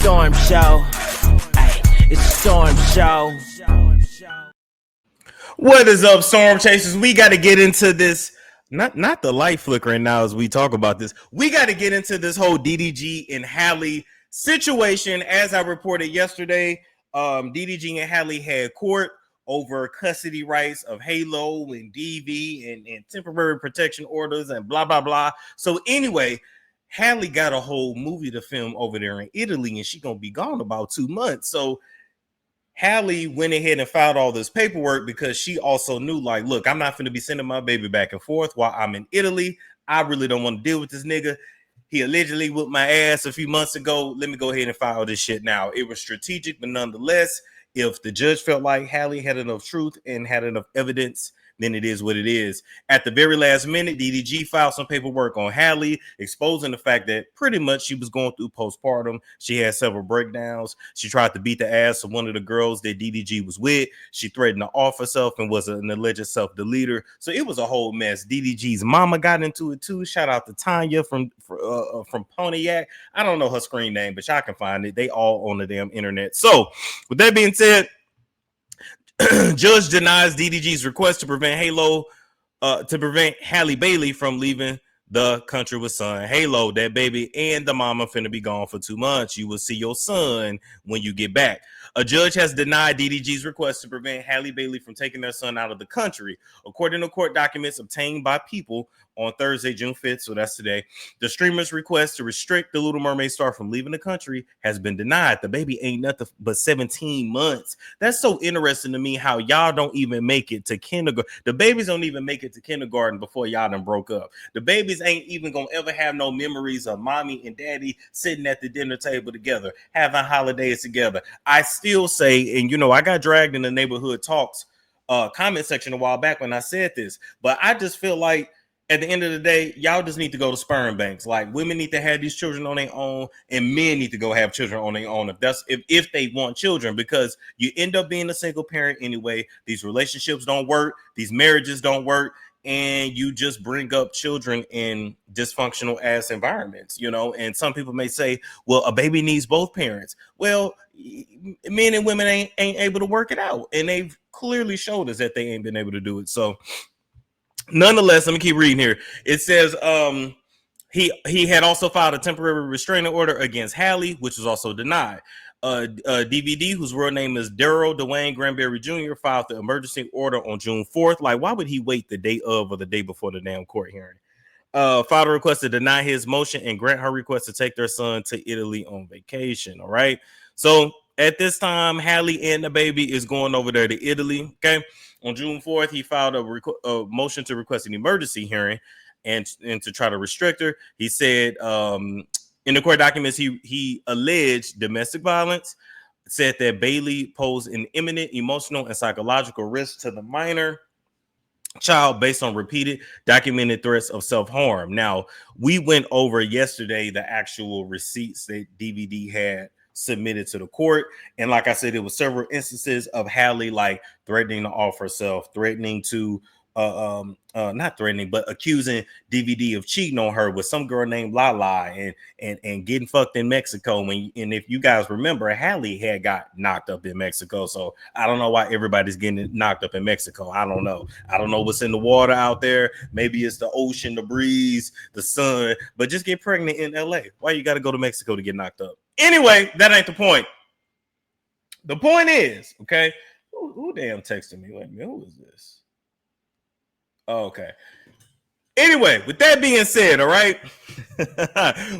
storm show. Ay, it's a storm show. What is up, storm chasers? We got to get into this. Not the light flickering now as we talk about this. We got to get into this whole DDG and Halle situation. As I reported yesterday, DDG and Halle had court over custody rights of Halo and DV and temporary protection orders and blah, blah, blah. So anyway, Halle got a whole movie to film over there in Italy, and she's going to be gone about 2 months. So Halle went ahead and filed all this paperwork because she also knew, like, look, I'm not going to be sending my baby back and forth while I'm in Italy. I really don't want to deal with this nigga. He allegedly whipped my ass a few months ago. Let me go ahead and file this shit now. It was strategic, but nonetheless, if the judge felt like Halle had enough truth and had enough evidence, then it is what it is. At the very last minute, DDG filed some paperwork on Halle, exposing the fact that pretty much she was going through postpartum. She had several breakdowns. She tried to beat the ass of one of the girls that DDG was with. She threatened to off herself and was an alleged self-deleter. So it was a whole mess. DDG's mama got into it too. Shout out to Tanya from Pontiac. I don't know her screen name, but y'all can find it. They all on the damn internet. So with that being said, judge denies DDG's request to prevent Halle Bailey from leaving the country with son. Halo, that baby and the mama finna be gone for 2 months. You will see your son when you get back. A judge has denied DDG's request to prevent Halle Bailey from taking their son out of the country. According to court documents obtained by People on Thursday, June 5th, so that's today, the streamer's request to restrict the Little Mermaid star from leaving the country has been denied. The baby ain't nothing but 17 months. That's so interesting to me how y'all don't even make it to kindergarten. The babies don't even make it to kindergarten before y'all done broke up. The babies ain't even gonna ever have no memories of mommy and daddy sitting at the dinner table together, having holidays together. I still say, and you know, I got dragged in the neighborhood talks comment section a while back when I said this, but I just feel like at the end of the day, y'all just need to go to sperm banks. Like, women need to have these children on their own, and men need to go have children on their own if they want children, because you end up being a single parent anyway. These relationships don't work, these marriages don't work, and you just bring up children in dysfunctional ass environments, you know. And some people may say, well, a baby needs both parents. Well, men and women ain't able to work it out, and they've clearly showed us that they ain't been able to do it. So nonetheless, let me keep reading here. It says he had also filed a temporary restraining order against Halle, which was also denied. DVD, whose real name is Daryl Dwayne Granberry Jr., filed the emergency order on June 4th. Like, why would he wait the day of or the day before the damn court hearing? Filed a request to deny his motion and grant her request to take their son to Italy on vacation. All right. So at this time, Halle and the baby is going over there to Italy. Okay. On June 4th, he filed a motion to request an emergency hearing and to try to restrict her. He said in the court documents, he alleged domestic violence, said that Bailey posed an imminent emotional and psychological risk to the minor child based on repeated documented threats of self-harm. Now, we went over yesterday the actual receipts that DVD had submitted to the court, and like I said, there was several instances of Halle like threatening to off herself, threatening to not threatening, but accusing DVD of cheating on her with some girl named Lala and getting fucked in Mexico. And if you guys remember, Halle had got knocked up in Mexico. So I don't know why everybody's getting knocked up in Mexico. I don't know what's in the water out there. Maybe it's the ocean, the breeze, the sun, but just get pregnant in LA. Why you got to go to Mexico to get knocked up? Anyway, that ain't the point. The point is, okay, who damn texted me? Wait a minute, who is this? Oh, okay. Anyway, with that being said, all right,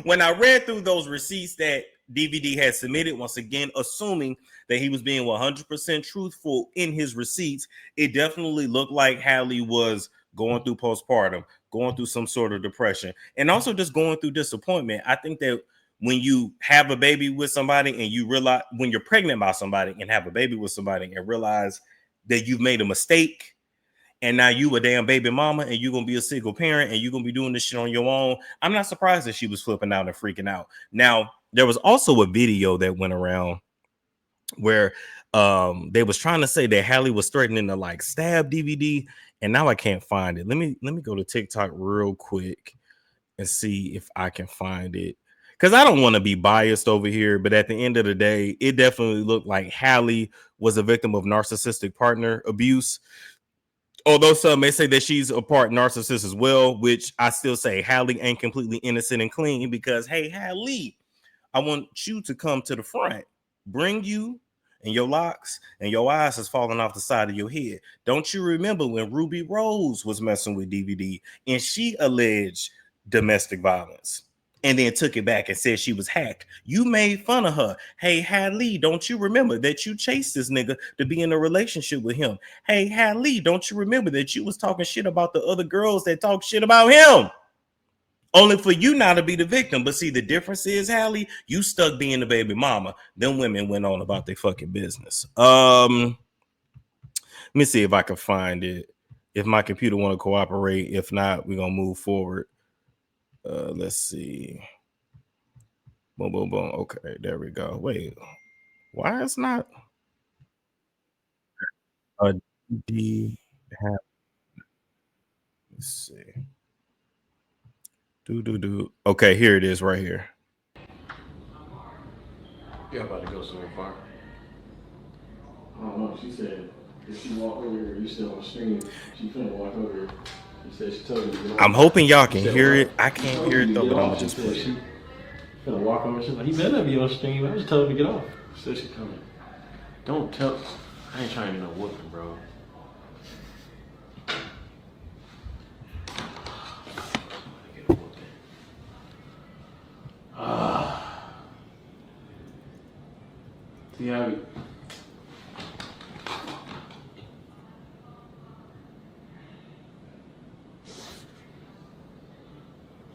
when I read through those receipts that DVD had submitted, once again, assuming that he was being 100% truthful in his receipts, it definitely looked like Halle was going through postpartum, going through some sort of depression, and also just going through disappointment. I think that when you have a baby with somebody and you realize, when you're pregnant by somebody and have a baby with somebody and realize that you've made a mistake, and now you a damn baby mama and you're going to be a single parent and you're going to be doing this shit on your own, I'm not surprised that she was flipping out and freaking out. Now, there was also a video that went around where they was trying to say that Halle was threatening to like stab DVD, and now I can't find it. Let me go to TikTok real quick and see if I can find it. because I don't want to be biased over here, but at the end of the day, it definitely looked like Halle was a victim of narcissistic partner abuse. Although some may say that she's a part narcissist as well, which I still say Halle ain't completely innocent and clean because, hey, Halle, I want you to come to the front. Bring you and your locks and your eyes is falling off the side of your head. Don't you remember when Ruby Rose was messing with DVD and she alleged domestic violence and then took it back and said she was hacked? You made fun of her. Hey, Halle, don't you remember that you chased this nigga to be in a relationship with him? Hey, Halle, don't you remember that you was talking shit about the other girls that talk shit about him? Only for you not to be the victim. But see, the difference is, Halle, you stuck being the baby mama. Them women went on about their fucking business. Let me see if I can find it. If my computer want to cooperate. If not, we're gonna move forward. Let's see. Boom, boom, boom. Okay, there we go. Wait, why it's not a D? Let's see. Do. Okay, here it is right here. You're about to go somewhere far. I don't know. She said if she walk over here, you still on stream. She couldn't walk over here. She said she told you to get off. I'm hoping y'all can hear it. I can't hear it though, but I'm gonna just play it. She gonna walk over. She's like, "You better be on stream." I just told her to get off. She said she coming. Don't tell. I ain't trying to get no whooping, bro. See how we...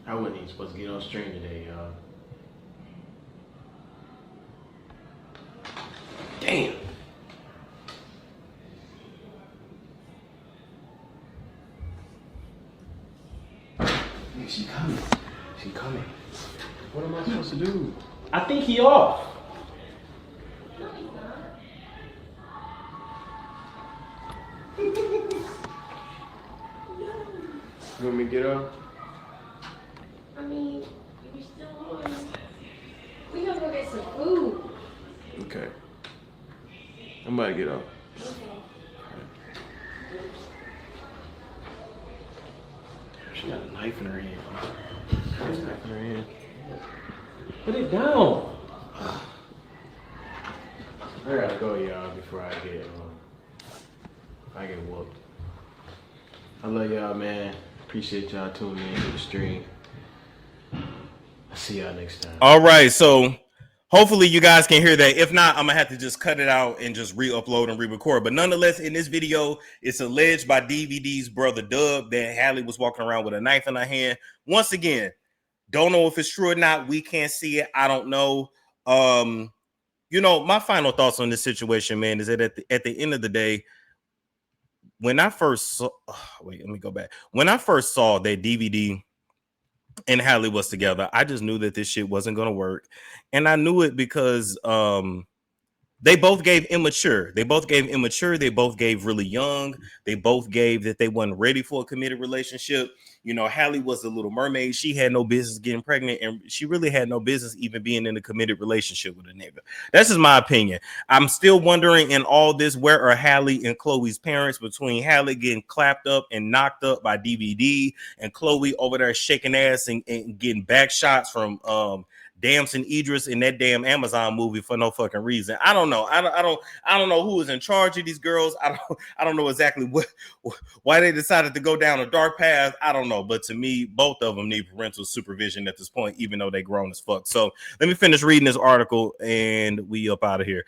I wasn't even supposed to get on stream today, y'all. Damn. Man, she coming. She coming. What am I supposed to do? I think he off. You want me to get up? I mean, you're still on. We gotta go get some food. Okay. I'm about to get up. She got a knife in her hand. There's a knife in her hand. Put it down. I gotta go, y'all, before I get whooped. I love y'all, man. Appreciate y'all tuning in to the stream. I'll see y'all next time. All right, so hopefully you guys can hear that. If not, I'm gonna have to just cut it out and just re-upload and re-record. But nonetheless, in this video, it's alleged by DVD's brother Doug that Halle was walking around with a knife in her hand. Once again, don't know if it's true or not. We can't see it. I don't know. My final thoughts on this situation, man, is that at the end of the day, when I first saw, let me go back. When I first saw that DVD and Halle was together, I just knew that this shit wasn't going to work. And I knew it because they both gave immature. They both gave really young. They both gave that they weren't ready for a committed relationship. Halle was the Little Mermaid. She had no business getting pregnant, and she really had no business even being in a committed relationship with a nigga. That's just my opinion. I'm still wondering in all this, where are Halle and Chloe's parents, between Halle getting clapped up and knocked up by DVD and Chloe over there shaking ass and getting back shots from Damson Idris in that damn Amazon movie for no fucking reason. I don't know. I don't know who is in charge of these girls. I don't know exactly why they decided to go down a dark path. I don't know. But to me, both of them need parental supervision at this point, even though they grown as fuck. So let me finish reading this article and we up out of here.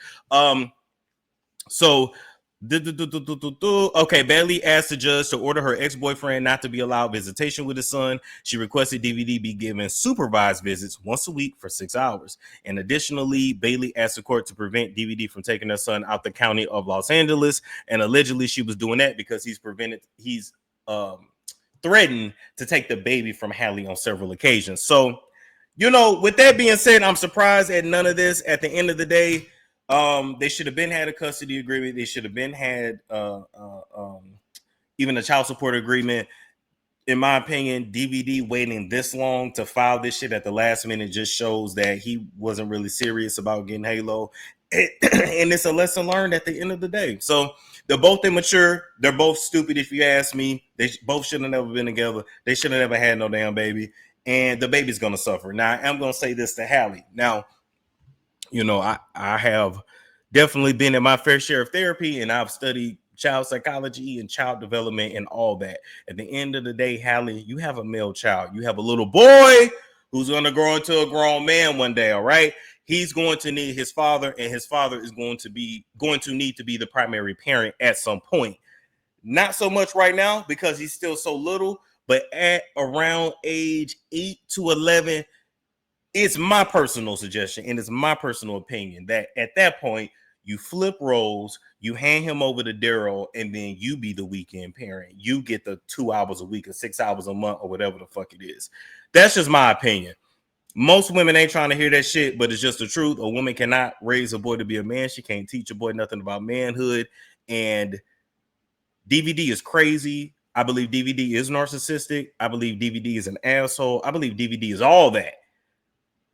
Okay, Bailey asked the judge to order her ex-boyfriend not to be allowed visitation with his son. She requested DVD be given supervised visits once a week for 6 hours. And additionally, Bailey asked the court to prevent DVD from taking her son out the county of Los Angeles. And allegedly, she was doing that because he's threatened to take the baby from Halle on several occasions. So, with that being said, I'm surprised at none of this. At the end of the day, they should have been had a custody agreement. They should have been had even a child support agreement. in my opinion, DVD waiting this long to file this shit at the last minute just shows that he wasn't really serious about getting Halo. And it's a lesson learned at the end of the day. So they're both immature. They're both stupid, if you ask me. They both should have never been together. They should have never had no damn baby. And the baby's going to suffer. Now, I'm going to say this to Halle. Now, you know, I have definitely been in my fair share of therapy, and I've studied child psychology and child development and all that. At the end of the day, Halle, you have a male child. You have a little boy who's going to grow into a grown man one day, all right? He's going to need his father, and his father is going to need to be the primary parent at some point. Not so much right now because he's still so little, but at around age 8 to 11, it's my personal suggestion and it's my personal opinion that at that point, you flip roles, you hand him over to Daryl, and then you be the weekend parent. You get the 2 hours a week or 6 hours a month or whatever the fuck it is. That's just my opinion. Most women ain't trying to hear that shit, but it's just the truth. A woman cannot raise a boy to be a man. She can't teach a boy nothing about manhood. And DVD is crazy. I believe DVD is narcissistic. I believe DVD is an asshole. I believe DVD is all that.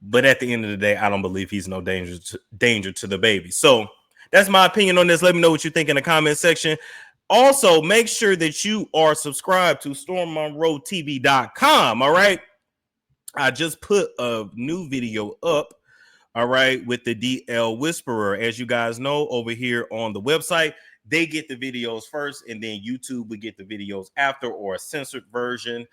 But at the end of the day, I don't believe he's no danger to the baby. So that's my opinion on this. Let me know what you think in the comment section. Also, make sure that you are subscribed to stormmonroeTV.com. All right. I just put a new video up, all right, with the DL Whisperer. As you guys know, over here on the website, they get the videos first, and then YouTube will get the videos after, or a censored version.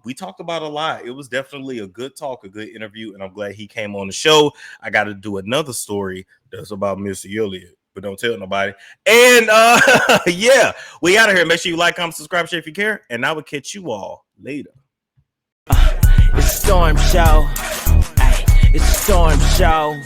We talked about a lot. It was definitely a good talk, a good interview, and I'm glad he came on the show. I got to do another story that's about Missy Elliott, but don't tell nobody. And yeah, we out of here. Make sure you like, comment, subscribe, share if you care, and I will catch you all later. It's Storm Show. Ay, it's Storm Show.